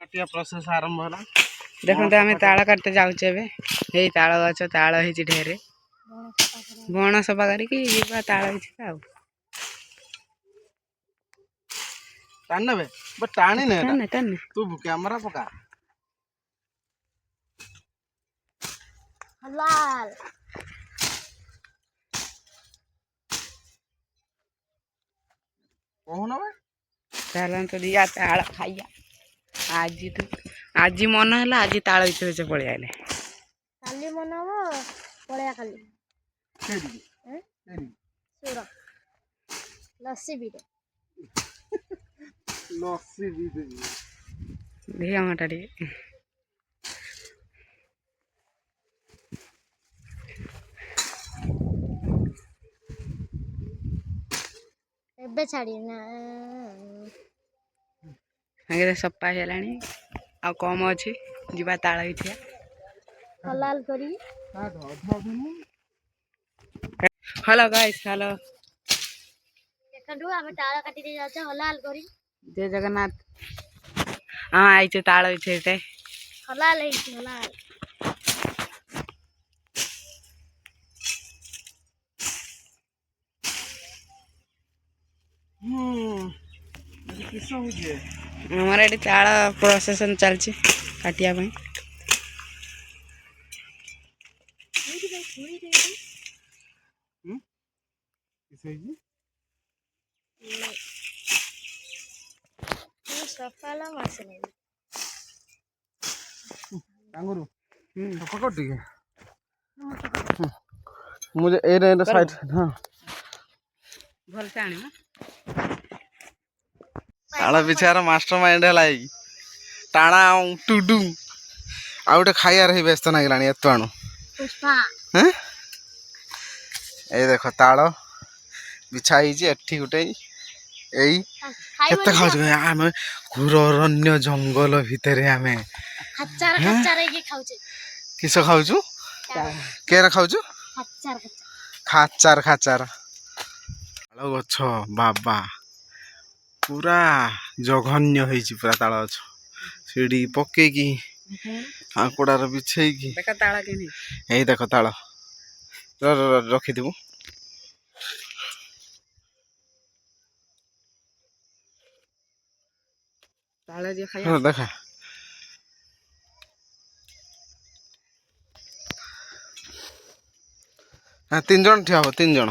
काटिया process आरंभ होला देखो तो आम ताल काटते जाऊे ताल गच ताल हो ढेर बण सफा कर ताल टाण बे टाणी ने टाने तू कैमरा पका लाल कहून बे चल तो दिया ताल खाइया आज मन है आज ताल भितर पलि आए काली मन हम पलैया खाली सुर लस्सी भी लस्सी भी देखिए हमारा एबे छाड़ी ना आगे सफा है आ कम अच्छे जीवा ताल हलाल करी हेलो गाइस हेलो देखंडू हमें ताला काटी दे जाते हलाल करी जय जगन्नाथ हाँ आई ताल हलाल है हलाल किस हो हमारा ये ताल प्रोसेसन चलती काटिया सकाल मास नहीं टांगुरु पकड़ दिए मुझे ए रे साइड हां भल से आनी ताला बिचारा मास्टर माइंड है टाणा टुडू आ गोटे खाइबार ही व्यस्त ना एत आणु पुष्पा हैं ए देखो ताल बिछा एठी गोटे एई केते खाउ आम घोर अरण्य जंगल भितर आम खच्चार खच्चार के खाउचे किस खाउछु केरा खाउछु खच्चार खाचार खाचार ताल गछ बाबा पूरा जघन्य होइछि पूरा ताल गछ सीढ़ी पकेकी आंकड़ार बिछेकी देखा ताला के नहीं यही देख ताल रखिदेबु ताला जे खाया देखा हाँ 3 जन ठिया हो 3 जन